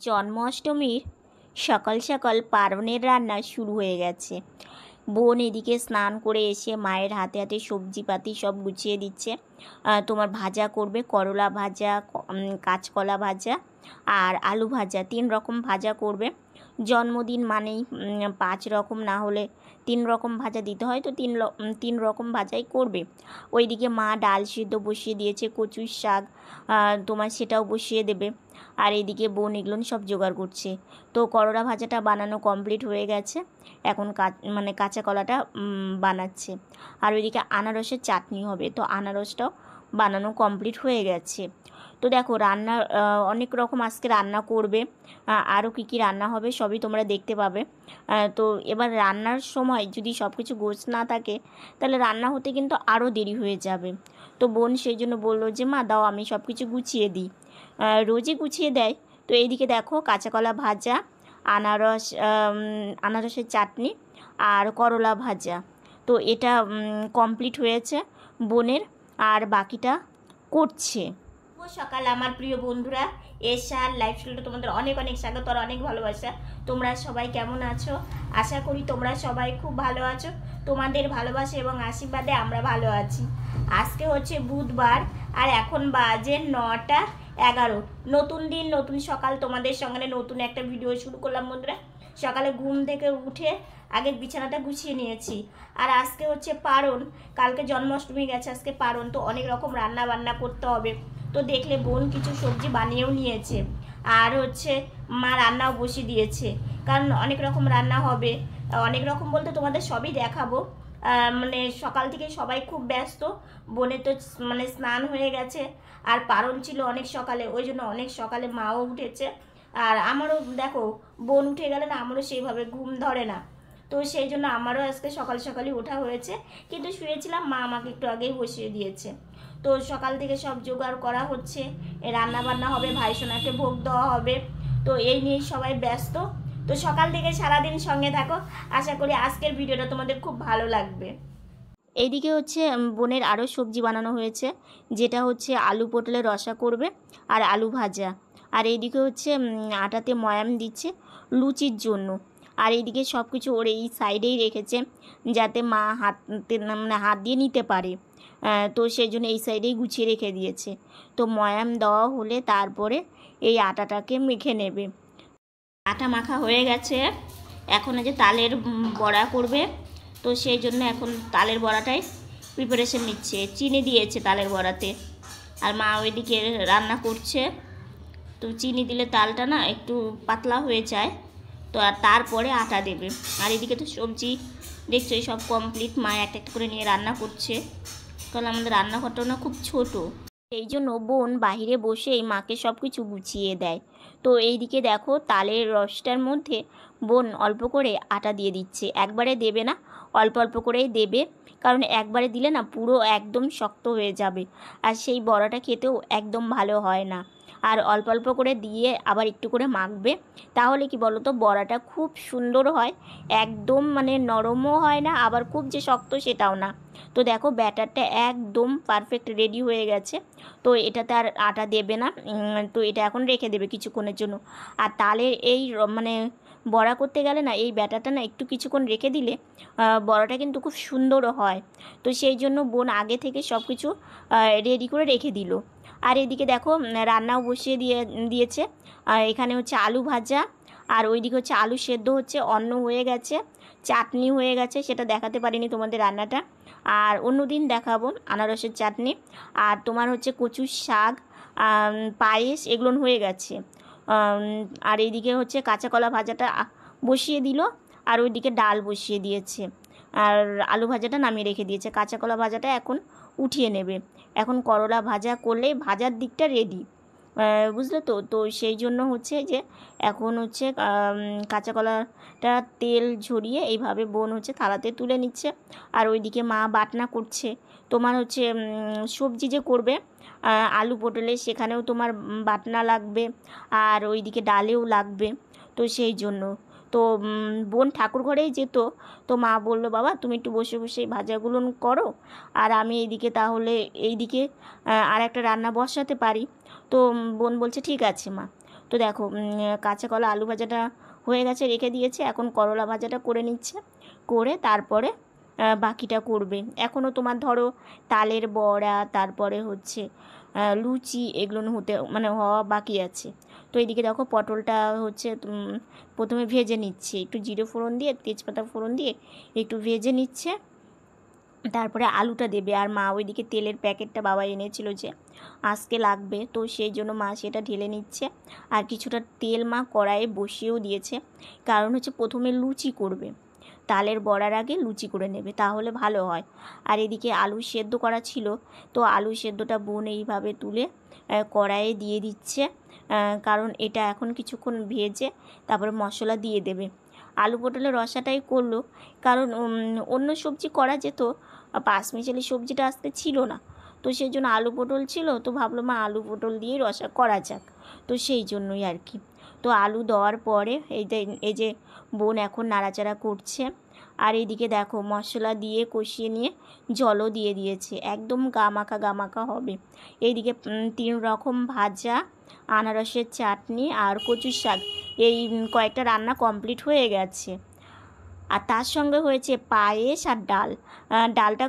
জন্মাষ্টমীর সকাল সকাল পার্বণের রান্না শুরু হয়ে গেছে। বোন এদিকে স্নান করে এসে মায়ের হাতে হাতে সবজিপাতি সব গুছিয়ে দিচ্ছে। তোমার ভাজা করবে, করলা ভাজা, কাঁচকলা ভাজা আর আলু ভাজা, 3 রকম ভাজা করবে। জন্মদিন মানেই 5 রকম না হলে 3 রকম ভাজা দিতে হয়, তো 3 রকম ভাজাই করবে। ওইদিকে মা ডাল সিদ্ধ বসিয়ে দিয়েছে, কচুর শাক তোমার সেটাও বসিয়ে দেবে। আর এদিকে বোন এগুলো সব জোগাড় করছে। তো করলা ভাজাটা বানানো কমপ্লিট হয়ে গেছে, এখন কাঁচা কলাটা বানাচ্ছে। আর ওইদিকে আনারসের চাটনি হবে, তো আনারসটাও বানানো কমপ্লিট হয়ে গেছে। তো দেখো রান্না অনেক রকম আজকে রান্না করবে, আরও কী কী রান্না হবে সবই তোমরা দেখতে পাবে। তো এবার রান্নার সময় যদি সব কিছু গোছ না থাকে তাহলে রান্না হতে কিন্তু আরও দেরি হয়ে যাবে। তো বোন সেই জন্য বললো যে মা দাও আমি সব কিছু গুছিয়ে দিই, রোজই গুছিয়ে দেয়। তো এইদিকে দেখো কাঁচাকলা ভাজা, আনারসের চাটনি আর করলা ভাজা, তো এটা কমপ্লিট হয়েছে বোনের, আর বাকিটা করছে। সকাল আমার প্রিয় বন্ধুরা, এশার লাইফস্টাইলটা তোমাদের অনেক অনেক স্বাগত আর অনেক ভালোবাসা। তোমরা সবাই কেমন আছো? আশা করি তোমরা সবাই খুব ভালো আছো। তোমাদের ভালোবাসা এবং আশীর্বাদে আমরা ভালো আছি। আজকে হচ্ছে বুধবার আর এখন বাজে 9টা 11। নতুন দিন নতুন সকাল, তোমাদের সঙ্গে নতুন একটা ভিডিও শুরু করলাম বন্ধুরা। সকালে ঘুম থেকে উঠে আগে বিছানাটা গুছিয়ে নিয়েছি। আর আজকে হচ্ছে পারণ, কালকে জন্মাষ্টমী গেছে, আজকে পারণ, তো অনেক রকম রান্না বান্না করতে হবে। তো দেখলে বোন কিছু সবজি বানিয়েও নিয়েছে, আর হচ্ছে মা রান্নাও বসিয়ে দিয়েছে, কারণ অনেক রকম রান্না হবে। অনেক রকম বলতে তোমাদের সবই দেখাবো। সকাল থেকে সবাই খুব ব্যস্ত। বোনের তো স্নান হয়ে গেছে, আর পারণ ছিল অনেক সকালে, ওই জন্য অনেক সকালে মাও উঠেছে। আর আমারও দেখো বোন উঠে গেলে না আমারও সেইভাবে ঘুম ধরে না, তো সেই জন্য আমারও আজকে সকাল সকালই ওঠা হয়েছে, কিন্তু শুয়েছিলাম, মা আমাকে একটু আগেই বসিয়ে দিয়েছে। তো সকাল থেকে সব জোগাড় করা হচ্ছে, রান্না বান্না হবে, ভাইসোনাকে ভোগ দেওয়া হবে, তো এই নিয়েই সবাই ব্যস্ত। তো সকাল থেকে সারাদিন সঙ্গে থাকো, আশা করি আজকের ভিডিওটা তোমাদের খুব ভালো লাগবে। এইদিকে হচ্ছে বোনের আরও সবজি বানানো হয়েছে, যেটা হচ্ছে আলু পটলের রসা করবে আর আলু ভাজা। আর এইদিকে হচ্ছে আটাতে ময়াম দিচ্ছে লুচির জন্য। আর এইদিকে সব কিছু ওর এই সাইডেই রেখেছে যাতে মা হাত দিয়ে নিতে পারে, তো সেই জন্য এই সাইডেই গুছিয়ে রেখে দিয়েছে। তো ময়াম দেওয়া হলে তারপরে এই আটাটাকে মেখে নেবে। আটা মাখা হয়ে গেছে, এখন যে তালের বড়া করবে, তো সেই জন্য এখন তালের বড়াটাই প্রিপারেশন নিচ্ছে। চিনি দিয়েছে তালের বড়াতে, আর মা ওইদিকে রান্না করছে। তো চিনি দিলে তালটা না একটু পাতলা হয়ে যায়, তো আর তারপরে আটা দেবে। আর এদিকে তো সবজি দেখছো সব কমপ্লিট, মা একটা একটা করে নিয়ে রান্না করছে, কারণ আমাদের রান্নাঘরটাও না খুব ছোটো, এই জন্য বোন বাহিরে বসেই মাকে সব কিছু গুছিয়ে দেয়। তো এইদিকে দেখো তালের রসটার মধ্যে বোন অল্প করে আটা দিয়ে দিচ্ছে, একবারে দেবে না, অল্প অল্প করেই দেবে, কারণ একবারে দিলে না পুরো একদম শক্ত হয়ে যাবে, আর সেই বড়াটা খেতেও একদম ভালো হয় না। আর অল্প অল্প করে দিয়ে আবার একটু করে মাখবে, তাহলে কি বলো তো বড়াটা খুব সুন্দর হয়, একদম নরমও হয় না, আবার খুব যে শক্ত সেটাও না। তো দেখো ব্যাটারটা একদম পারফেক্ট রেডি হয়ে গেছে। তো এটাতে আর আটা দেবে না, তো এটা এখন রেখে দেবে কিছুক্ষণের জন্য। আর তালের এই বড়া করতে গেলে না এই ব্যাটারটা না একটু কিছুক্ষণ রেখে দিলে বড়াটা কিন্তু খুব সুন্দরও হয়। তো সেই জন্য বোন আগে থেকে সব কিছু রেডি করে রেখে দিল। আর এদিকে দেখো রান্নাও বসিয়ে দিয়েছে। আর এখানে হচ্ছে আলু ভাজা, আর ওইদিকে হচ্ছে আলু সেদ্ধ হচ্ছে, অন্ন হয়ে গেছে, চাটনি হয়ে গেছে, সেটা দেখাতে পারিনি তোমাদের রান্নাটা, আর অন্য দিন দেখাবো আনারসের চাটনি। আর তোমার হচ্ছে কচুর শাক, পায়েস, এগুলো হয়ে গেছে। আর এইদিকে হচ্ছে কাঁচা কলা ভাজাটা বসিয়ে দিল, আর ওইদিকে ডাল বসিয়ে দিয়েছে, আর আলু ভাজাটা নামিয়ে রেখে দিয়েছে। কাঁচা কলা ভাজাটা এখন উঠিয়ে নেবে, এখন করলা ভাজা করলেই ভাজার দিকটা রেডি, বুঝলে তো। তো সেই জন্য হচ্ছে যে এখন হচ্ছে কাঁচা কলাটা তেল ঝরিয়ে এইভাবে বোন হচ্ছে থালাতে তুলে নিচ্ছে। আর ওইদিকে মা বাটনা করছে, তোমার হচ্ছে সবজি যে করবে আলু পটলে, সেখানেও তোমার বাটনা লাগবে, আর ওইদিকে ডালেও লাগবে। তো সেই জন্য তো বোন ঠাকুর ঘরেই যেত, তো মা বললো বাবা তুমি একটু বসে বসে এই ভাজাগুলো করো, আর আমি এইদিকে তাহলে এইদিকে আর একটা রান্না বসাতে পারি। তো বোন বলছে ঠিক আছে মা। তো দেখো কাঁচা কলা আলু ভাজাটা হয়ে গেছে, রেখে দিয়েছে। এখন করলা ভাজাটা করে নিচ্ছে, করে তারপরে বাকিটা করবে। এখনও তোমার ধরো তালের বড়া, তারপরে হচ্ছে লুচি, এগুলো হতে মানে হওয়া বাকি আছে। তো এইদিকে দেখো পটলটা হচ্ছে প্রথমে ভেজে নিচ্ছে, একটু জিরে ফোড়ন দিয়ে, তেজপাতা ফোড়ন দিয়ে একটু ভেজে নিচ্ছে, তারপরে আলুটা দেবে। আর মা ওইদিকে তেলের প্যাকেটটা বাবা এনেছিল যে আজকে লাগবে, তো সেই জন্য মা সেটা ঢেলে নিচ্ছে। আর কিছুটা তেল মা কড়াইয়ে বসিয়েও দিয়েছে, কারণ হচ্ছে প্রথমে লুচি করবে, তালের বড়ার আগে লুচি করে নেবে, তাহলে ভালো হয়। আর এদিকে আলু সেদ্ধ করা ছিল, তো আলু সেদ্ধটা বোন এইভাবে তুলে কড়াইয়ে দিয়ে দিচ্ছে, কারণ এটা এখন কিছুক্ষণ ভেজে তারপরে মশলা দিয়ে দেবে। আলু পটলের রসাটাই করলো, কারণ অন্য সবজি করা যেত, পাঁচমিশালি সবজিটা আজকে ছিল না, তো সেই জন্য আলু পটল ছিল, তো ভাবলো মা আলু পটল দিয়েই রসা করা যাক, তো সেই জন্যই আর কি। তো আলু দেওয়ার পরে এই যে বোন এখন নাড়াচাড়া করছে। আর এইদিকে দেখো মশলা দিয়ে কষিয়ে নিয়ে জলও দিয়ে দিয়েছে, একদম গামাখা হবে। এইদিকে 3 রকম ভাজা, আনারসের চাটনি আর কচুর শাক, এই কয়েকটা রান্না কমপ্লিট হয়ে গেছে। আর তার সঙ্গে হয়েছে পায়েস আর ডাল। ডালটা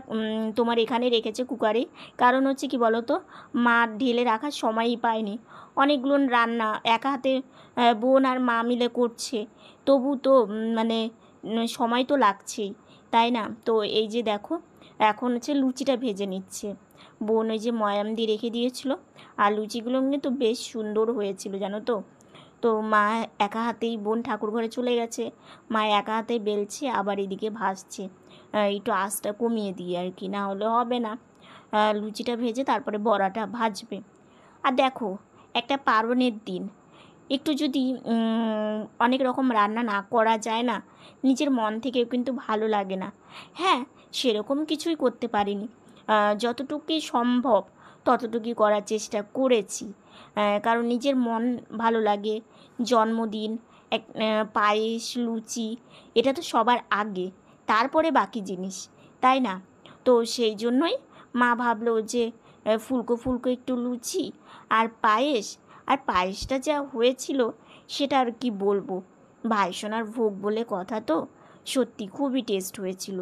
তোমার এখানে রেখেছে কুকারে, কারণ হচ্ছে কি বলো তো, মা ঢেলে রাখার সময়ই পায়নি। অনেকগুলো রান্না একা হাতে বোন আর মা মিলে করছে, তবু তো মানে সময় তো লাগছেই, তাই না? তো এই যে দেখো এখন হচ্ছে লুচিটা ভেজে নিচ্ছে বোন, ওই যে ময়াম দিয়ে রেখে দিয়েছিল। আর লুচিগুলো কিন্তু বেশ সুন্দর হয়েছিল জানো তো। তো মা একা হাতেই, বোন ঠাকুর ঘরে চলে গেছে, মা একা হাতে বেলছে, আবার এদিকে ভাজছে, একটু আঁচটা কমিয়ে দিয়ে আর কি, না হলে হবে না। লুচিটা ভেজে তারপরে বড়াটা ভাজবে। আর দেখো একটা পার্বণের দিন একটু যদি অনেক রকম রান্না না করা যায় না, নিজের মন থেকেও কিন্তু ভালো লাগে না। হ্যাঁ, সেরকম কিছুই করতে পারিনি, যতটুকুই সম্ভব ততটুকুই করার চেষ্টা করেছি, কারণ নিজের মন ভালো লাগে। জন্মদিন, এক পায়েস, লুচি, এটা তো সবার আগে, তারপরে বাকি জিনিস, তাই না? তো সেই জন্যই মা ভাবলো যে ফুলকো ফুলকো একটু লুচি আর পায়েস, আর পায়েসটা যা হয়েছিল সেটা আর কি বলবো, ভাইসোনার ভোগ বলে কথা, তো সত্যি খুবই টেস্ট হয়েছিল।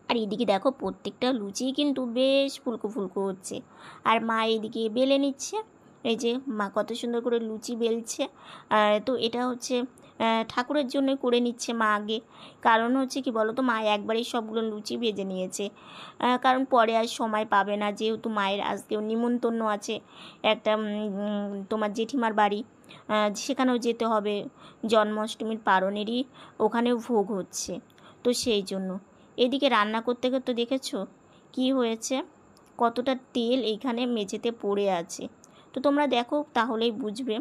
আর এদিকে দেখো প্রত্যেকটা লুচিই কিন্তু বেশ ফুলকো ফুলকো হচ্ছে, আর মা এদিকে বেলে নিচ্ছে। এই যে মা কত সুন্দর করে লুচি বেলছে। তো এটা হচ্ছে ঠাকুরের জন্য করে নিচ্ছে মা আগে, কারণ হচ্ছে কি বলো তো, মা একবারেই সবগুলো লুচি ভেজে নিয়েছে, কারণ পরে আর সময় পাবে না, যেহেতু মায়ের আজকেও নিমন্ত্রণ আছে একটা তোমার জেঠিমার বাড়ি, সেখানেও যেতে হবে, জন্মাষ্টমীর পারণেরই ওখানেও ভোগ হচ্ছে, তো সেই জন্য। এদিকে রান্না করতে করতে দেখেছো কি হয়েছে, কতটা তেল এইখানে মেঝেতে পড়ে আছে, তো তোমরা দেখো তাহলেই বুঝবে।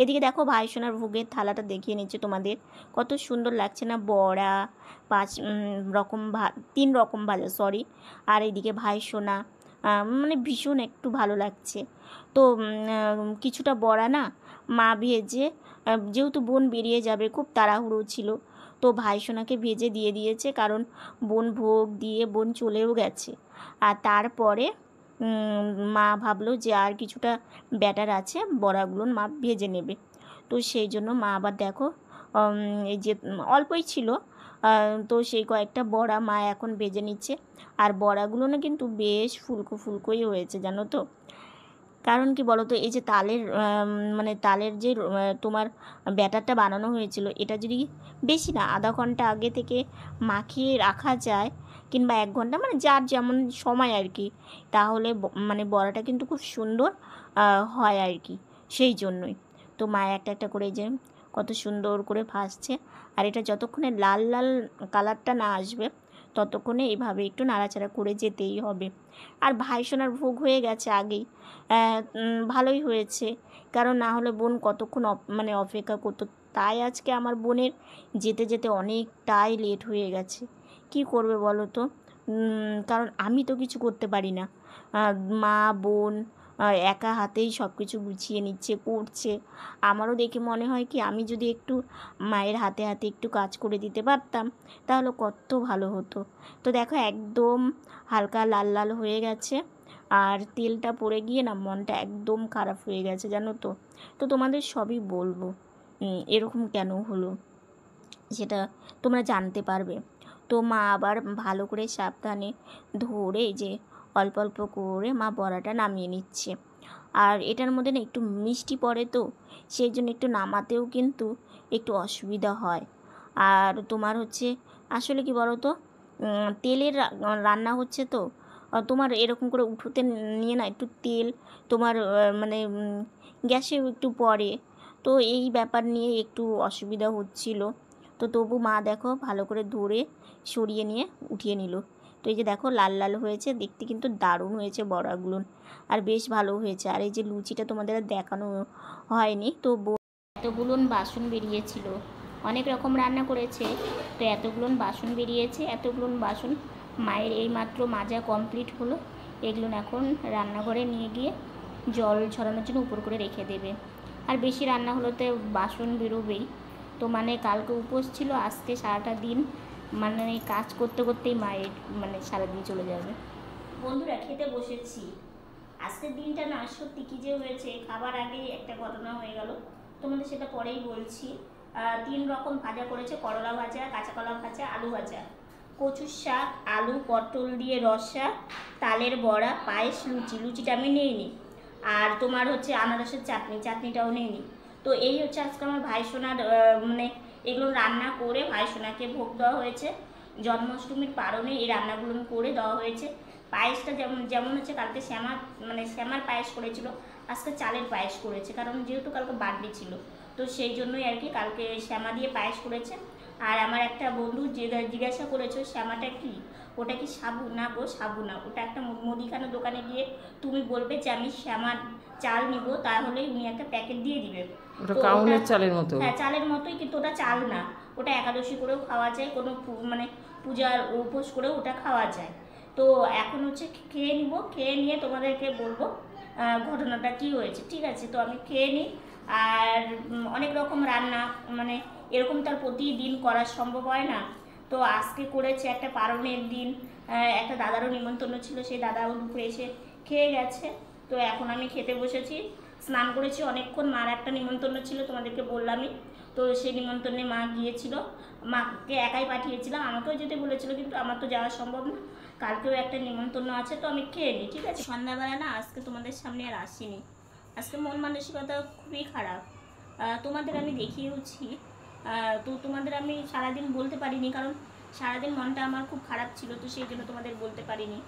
এদিকে দেখো ভাইসোনার ভোগের থালাটা দেখিয়ে নিচ্ছে তোমাদের, কত সুন্দর লাগছে না, বড়া, 5 রকম 3 রকম ভাজা, সরি, আর এদিকে ভাইসোনা, মানে ভীষণ একটু ভালো লাগছে। তো কিছুটা বড়া না মা ভেজে, যেহেতু বোন বেরিয়ে যাবে, খুব তাড়াহুড়ো ছিল, তো ভাইসোনাকে ভেজে দিয়ে দিয়েছে, কারণ বোন ভোগ দিয়ে বোন চলেও গেছে। আর তারপরে মা ভাবলো যে আর কিছুটা ব্যাটার আছে, বড়াগুলো মা ভেজে নেবে, তো সেই জন্য মা আবার দেখো এই যে অল্পই ছিল, তো সেই কয়েকটা বড়া মা এখন ভেজে নিচ্ছে। আর বড়াগুলো না কিন্তু বেশ ফুলকো ফুলকোই হয়েছে জানো তো, কারণ কি বলো তো, এই যে তালের মানে তালের যে তোমার ব্যাটারটা বানানো হয়েছিল, এটা যদি বেশি না আধা ঘন্টা আগে থেকে মাখিয়ে রাখা যায়, কিংবা 1 ঘন্টা, মানে যার যেমন সময় আর কি, তাহলে মানে বড়াটা কিন্তু খুব সুন্দর হয় আর কি, সেই জন্যই। তো মা একটা একটা করে যে কত সুন্দর করে ভাজছে, আর এটা যতক্ষণে লাল লাল কালারটা না আসবে ততক্ষণে এইভাবে একটু নাড়াচাড়া করে যেতেই হবে। আর ভাইসোনার ভোগ হয়ে গেছে আগেই, ভালোই হয়েছে, কারণ না হলে বোন কতক্ষণ মানে অপেক্ষা করতো, তাই আজকে আমার বোনের যেতে যেতে অনেকটাই লেট হয়ে গেছে। কি করবে বলো তো, কারণ আমি তো কিছু করতে পারি না, মা বোন একা হাতেই সব কিছু গুছিয়ে নিচ্ছে, করছে। আমারও দেখে মনে হয় কি আমি যদি একটু মায়ের হাতে হাতে একটু কাজ করে দিতে পারতাম তাহলে কত ভালো হতো। তো দেখো একদম হালকা লাল লাল হয়ে গেছে, আর তেলটা পড়ে গিয়ে না মনটা একদম খারাপ হয়ে গেছে জানো তো। তো তোমাদের সবই বলবো এরকম কেন হলো সেটা তোমরা জানতে পারবে। তো মা আবার ভালো করে সাবধানে ধরে যে অল্প অল্প করে মা বড়াটা নামিয়ে নিচ্ছে। আর এটার মধ্যে না একটু মিষ্টি পড়ে, তো সেই জন্য একটু নামাতেও কিন্তু একটু অসুবিধা হয়। আর তোমার হচ্ছে আসলে কি বলো তো, তেলের রান্না হচ্ছে তো, তোমার এরকম করে উঠোতে নিয়ে না একটু তেল তোমার মানে গ্যাসেও একটু পড়ে, তো এই ব্যাপার নিয়ে একটু অসুবিধা হচ্ছিল। তো তবু মা দেখো ভালো করে ধরে সরিয়ে নিয়ে উঠিয়ে নিল। তো এই যে দেখো লাল লাল হয়েছে, দেখতে কিন্তু দারুণ হয়েছে বড়াগুলো, আর বেশ ভালো হয়েছে। আর এই যে লুচিটা তোমাদের দেখানো হয়নি, তো এতগুলো বাসন বেরিয়েছিল, অনেক রকম রান্না করেছে, তো এতগুলো বাসন বেরিয়েছে, এতগুলো বাসন মায়ের এই মাত্র মাজা কমপ্লিট হলো। এগুলো এখন রান্নাঘরে নিয়ে গিয়ে জল ঝরানোর জন্য উপর করে রেখে দেবে। আর বেশি রান্না হলো তো বাসন বেরোবেই। তো মানে কালকে উপোস ছিল, আজকে সারাটা দিন মানে কাজ করতে করতেই মায়ের মানে সারাদিন চলে যাবে। বন্ধুরা খেতে বসেছি, আজকের দিনটা না সত্যি কী যে হয়েছে, খাবার আগে একটা ঘটনা হয়ে গেল, তোমাদের সেটা পরেই বলছি। 3 রকম ভাজা করেছে, করলা ভাজা, কাঁচা কলা ভাজা, আলু ভাজা, কচুর শাক, আলু পটল দিয়ে রসা, তালের বড়া, পায়েস, লুচিটা আমি নিইনি। আর তোমার হচ্ছে আনারসের চাটনিটাও নিইনি। তো এই হচ্ছে আজকে আমার ভাইসোনার মানে এগুলো রান্না করে ভাইসোনাকে ভোগ দেওয়া হয়েছে। জন্মাষ্টমীর পারণে এই রান্নাগুলো করে দেওয়া হয়েছে। পায়েসটা যেমন হচ্ছে কালকে শ্যামার পায়েস করেছিল, আজকে চালের পায়েস করেছে, কারণ যেহেতু কালকে বার্থডে ছিল, তো সেই জন্যই আর কি কালকে শ্যামা দিয়ে পায়েস করেছে। আর আমার একটা বন্ধু জিজ্ঞাসা করেছো শ্যামাটা কি, ওটা কি সাবু? না গো, সাবু না, ওটা একটা মুদিখানা দোকানে গিয়ে তুমি বলবে যে আমি শ্যামার চাল নিব, তাহলে উনি একটা প্যাকেট দিয়ে দিবে। ওটা কাউনের চালের মতো? হ্যাঁ, চালের মতোই, কিন্তু ওটা চাল না, ওটা একাদশী করেও খাওয়া যায়, কোনো মানে পূজার উপোস করেও ওটা খাওয়া যায়। তো এখন হচ্ছে খেয়ে নিব, খেয়ে নিয়ে তোমাদেরকে বলবো ঘটনাটা কি হয়েছে, ঠিক আছে? তো আমি খেয়ে নিই। আর অনেক রকম রান্না মানে এরকম তার প্রতিদিন করা সম্ভব হয় না, তো আজকে করেছে একটা পারণের দিন। একটা দাদারও নিমন্ত্রণ ছিল, সেই দাদাও দুপুরে এসে খেয়ে গেছে। তো এখন আমি খেতে বসেছি, স্নান করেছি অনেকক্ষণ, মার একটা নিমন্ত্রণ ছিল তোমাদেরকে বললামই, তো সেই নিমন্ত্রণে মা গিয়েছিল, মাকে একাই পাঠিয়েছিলাম, আমাকেও যেতে বলেছিল কিন্তু আমার তো যাওয়া সম্ভব না, কালকেও একটা নিমন্ত্রণ আছে, তো আমি খেয়ে নিই, ঠিক আছে? সন্ধ্যাবেলা না আজকে তোমাদের সামনে আর আসিনি, আজকে মন মানসিকতা খুবই খারাপ, তোমাদের আমি দেখিয়েওছি। তো তোমাদের আমি সারাদিন বলতে পারিনি, কারণ সারাদিন মনটা আমার খুব খারাপ ছিল, তো সেই জন্য তোমাদের বলতে পারিনি।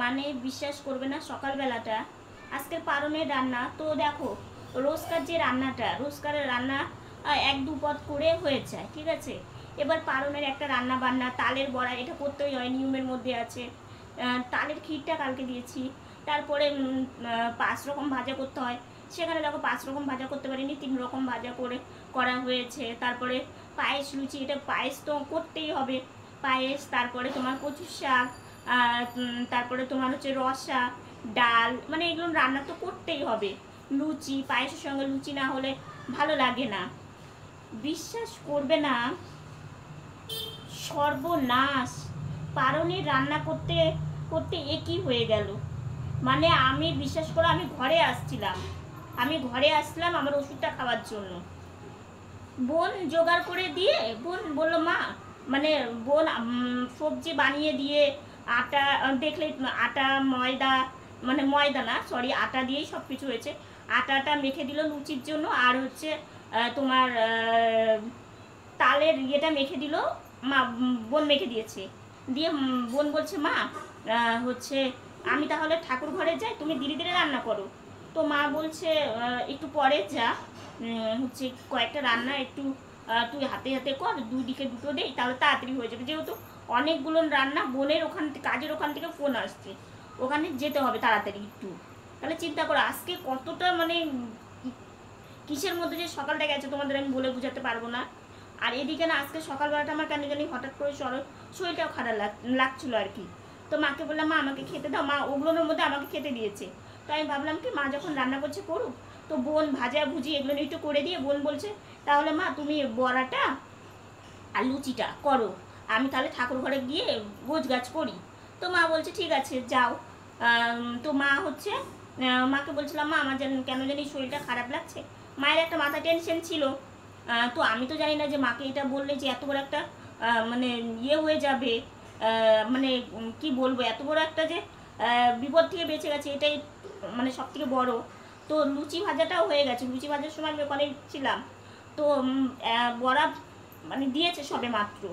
মানে বিশ্বাস করবে না, সকালবেলাটা আজকের পারণের রান্না তো দেখো, রোজকার যে রান্নাটা, রোজকারের রান্না 1-2 পদ করে হয়ে যায়, ঠিক আছে? এবার পারণের একটা রান্না বান্না, তালের বড়া, এটা করতেই হয়, নিয়মের মধ্যে আছে। তালের ক্ষীরটা কালকে দিয়েছি, তারপরে 5 রকম ভাজা করতে হয়, সেখানে দেখো 5 রকম ভাজা করতে পারিনি, 3 রকম ভাজা করা হয়েছে। তারপরে পায়েস, লুচি, এটা পায়েস তো করতেই হবে, পায়েস, তারপরে তোমার কচুর শাক, তারপরে তোমার হচ্ছে রসা, ডাল, মানে এগুলো রান্না তো করতেই হবে। লুচি, পায়েসের সঙ্গে লুচি না হলে ভালো লাগে না। বিশ্বাস করবে না, সর্বনাশ, পারণের রান্না করতে করতে একই হয়ে গেল। মানে আমি বিশ্বাস করো, আমি ঘরে আসলাম আমার ওষুধটা খাওয়ার জন্য, বোন জোগাড় করে দিয়ে, বোন বললো মা, মানে বোন সবজি বানিয়ে দিয়ে, আটা দেখলে, আটা ময়দা, মানে ময়দা না সরি, আটা দিয়েই সব কিছু হয়েছে, আটাটা মেখে দিল লুচির জন্য, আর হচ্ছে তোমার তালের ইয়েটা মেখে দিল, মা বোন মেখে দিয়েছে, দিয়ে বোন বলছে মা হচ্ছে আমি তাহলে ঠাকুর ঘরে যাই, তুমি ধীরে ধীরে রান্না করো। তো মা বলছে একটু পরে যা, হচ্ছে কয়েকটা রান্না একটু তুই হাতে হাতে কর, দুদিকে দুটো দেই, তাহলে তাড়াতাড়ি হয়ে যাবে, যেহেতু অনেকগুলো রান্না, বোনের ওখান থেকে কাজের ওখান থেকে ফোন আসছে, ওখানে যেতে হবে তাড়াতাড়ি একটু। তাহলে চিন্তা করো আজকে কতটা মানে কিসের মধ্যে যে সকালটা গেছে তোমাদের আমি বলে বোঝাতে পারবো না। আর এদিকে না আজকে সকালবেলাটা আমার কেন জানি হঠাৎ করে শরীরটাও খারাপ লাগছিলো আর কি। তো মাকে বললাম মা আমাকে খেতে দাও, মা ওগুলোর মধ্যে আমাকে খেতে দিয়েছে। তো আমি ভাবলাম কি মা যখন রান্না করছে করুক, তো বোন ভাজা ভুজি এগুলো একটু করে দিয়ে বোন বলছে তাহলে মা তুমি বড়াটা আর লুচিটা করো, আমি তাহলে ঠাকুর ঘরে গিয়ে গোছ গাছ করি। তো মা বলছে ঠিক আছে যাও। তো মা হচ্ছে মাকে বলছিলাম মা আমার কেন জানি শরীরটা খারাপ লাগছে, মায়ের একটা মাথা টেনশন ছিল। তো আমি তো জানি না যে মাকে এটা বললে যে এত বড় একটা মানে ইয়ে হয়ে যাবে, মানে কি বলবো, এত বড় একটা যে বিপদ থেকে বেঁচে গেছে এটাই মানে সব থেকে বড়। তো লুচি ভাজাটাও হয়ে গেছে, লুচি ভাজার সময় আমি ওখানে ছিলাম। তো বড়া মানে দিয়েছে সবে মাত্র,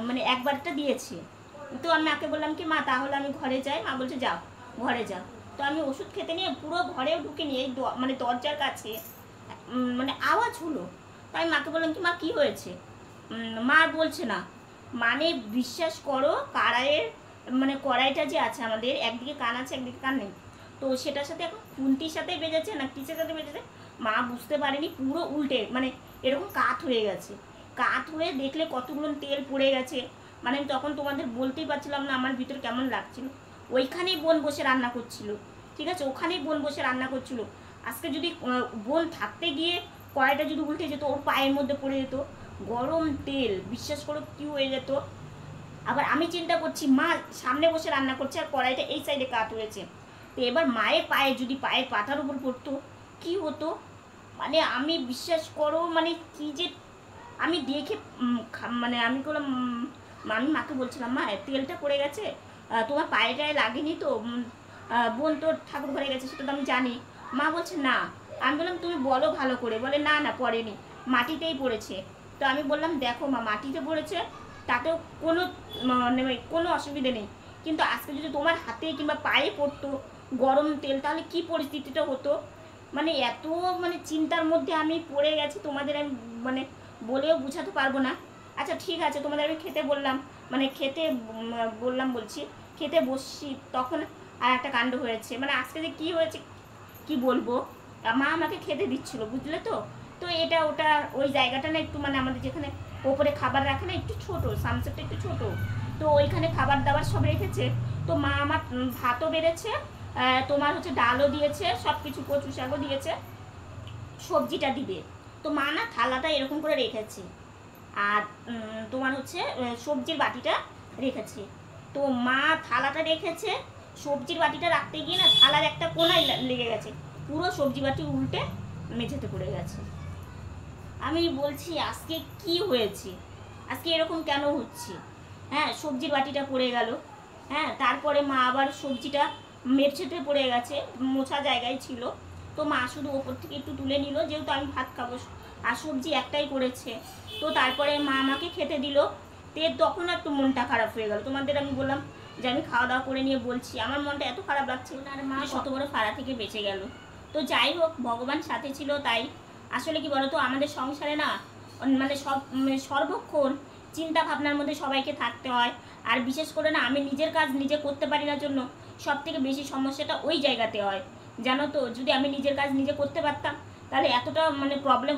মানে একবারটা দিয়েছে। তো আমি মাকে বললাম কি মা তাহলে আমি ঘরে যাই, মা বলছে যাও ঘরে যাও। তো আমি ওষুধ খেতে নিয়ে পুরো ঘরেও ঢুকে নিয়ে মানে দরজার কাছে মানে আওয়াজ হলো। তো আমি মাকে বললাম কি মা কী হয়েছে, মা আর বলছে না। মানে বিশ্বাস করো কড়াইয়ের মানে কড়াইটা যে আছে আমাদের একদিকে কান আছে একদিকে কান নেই, তো সেটার সাথে এখন খুন্তির সাথে বেজেছে না কিসের সাথে বেজেছে মা বুঝতে পারেনি, পুরো উল্টে মানে এরকম কাত হয়ে গেছে। কাত হয়ে দেখলে কতগুলো তেল পড়ে গেছে, মানে আমি তখন তোমাদের বলতেই পারছিলাম না আমার ভিতর কেমন লাগছিল। ওইখানেই বোন বসে রান্না করছিল, ঠিক আছে, ওখানেই বোন বসে রান্না করছিল। আজকে যদি বোন থাকতে গিয়ে কড়াইটা যদি উল্টে যেত ওর পায়ের মধ্যে পড়ে যেত, গরম তেল বিশ্বাস করো কী হয়ে যেত। আবার আমি চিন্তা করছি মা সামনে বসে রান্না করছে আর কড়াইটা এই সাইডে কাত হয়েছে, তো এবার মায়ের পায়ে যদি পায়ের পাতার উপর পড়তো কী হতো। মানে আমি বিশ্বাস করো মানে কী যে আমি দেখে মানে আমি করলাম, আমি মাকে বলছিলাম মা তেলটা পড়ে গেছে, তোমার পায়ে টায়ে লাগেনি তো, বোন তো ঠাকুর ঘরে গেছে সেটা তো আমি জানি। মা বলছে না। আমি বললাম তুমি বলো ভালো করে, বলে না না পড়েনি, মাটিতেই পড়েছে। তো আমি বললাম দেখো মা মাটিতে পড়েছে তাতেও কোনো অসুবিধে নেই, কিন্তু আজকে যদি তোমার হাতে কিংবা পায়ে পড়তো গরম তেল তাহলে কি পরিস্থিতিটা হতো। মানে এত মানে চিন্তার মধ্যে আমি পড়ে গেছি তোমাদের আমি মানে বলেও বোঝাতে পারবো না। আচ্ছা ঠিক আছে তোমাদের আমি খেতে বললাম, মানে খেতে বললাম বলছি খেতে বসছি তখন আর একটা কাণ্ড হয়েছে। মানে আজকে যে কী হয়েছে কি বলবো, মা আমাকে খেতে দিচ্ছিল বুঝলে তো। তো এটা ওটা ওই জায়গাটা না একটু মানে আমাদের যেখানে ওপরে খাবার রাখে না একটু ছোটো, সানসেটটা একটু ছোটো, তো ওইখানে খাবার দাবার সব রেখেছে। তো মা আমার ভাতও বেড়েছে, তোমার হচ্ছে ডালও দিয়েছে, সব কিছু কচু শাকও দিয়েছে, সবজিটা দিবে। তো মা না থালাটা এরকম করে রেখেছে আর তোমার হচ্ছে সবজির বাটিটা রেখেছে। তো মা থালাটা রেখেছে, সবজির বাটিটা রাখতে গিয়ে না থালার একটা কোনায় লেগে গেছে, পুরো সবজি বাটি উল্টে মেঝেতে পড়ে গেছে। আমি বলছি আজকে কি হয়েছে, আজকে এরকম কেন হচ্ছে। হ্যাঁ সবজির বাটিটা পড়ে গেল, হ্যাঁ তারপরে মা আবার সবজিটা মেঝেতে পড়ে গেছে, মোছা জায়গায় ছিল। তো মা শুধু ওপর থেকে একটু তুলে নিল যেহেতু আমি ভাত খাবো আর সবজি একটাই করেছে। তো তারপরে মা আমাকে খেতে দিল, তখন একটু মনটা খারাপ হয়ে গেল। তোমাদের আমি বললাম যে আমি খাওয়া দাওয়া করে নিয়ে বলছি আমার মনটা এত খারাপ লাগছে, আর মা কত বড় ফাড়া থেকে বেঁচে গেল। তো যাই হোক ভগবান সাথে ছিল তাই। আসলে কি বলতো আমাদের সংসারে না মানে সর্বক্ষণ চিন্তা ভাবনার মধ্যে সবাইকে থাকতে হয়। আর বিশেষ করে না আমি নিজের কাজ নিজে করতে পারি না জন্য সব থেকে বেশি সমস্যাটা ওই জায়গাতে হয় জানো তো। যদি আমি নিজের কাজ নিজে করতে পারতাম তাহলে এতটা মানে প্রবলেম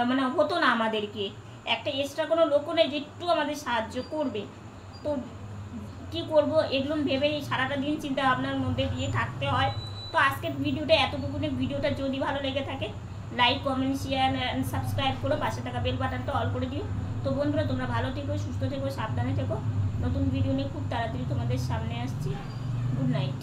মানে হতো না আমাদেরকে, একটা এক্সট্রা কোনো লোকও নেই যে একটু আমাদের সাহায্য করবে। তো কি করব এগুলো ভেবেই সারাটা দিন চিন্তা ভাবনার মধ্যে দিয়ে থাকতে হয়। তো আজকের ভিডিওটা এতটুকুনি, ভিডিওটা যদি ভালো লেগে থাকে like comment share and subscribe করো, পাশে থাকা বেল বাটনটা অল করে দিও। তো বন্ধুরা তোমরা ভালো থেকো, সুস্থ থেকো, সাবধানে থেকো। নতুন ভিডিও নিয়ে খুব তাড়াতাড়ি তোমাদের সামনে আসছি। Good night.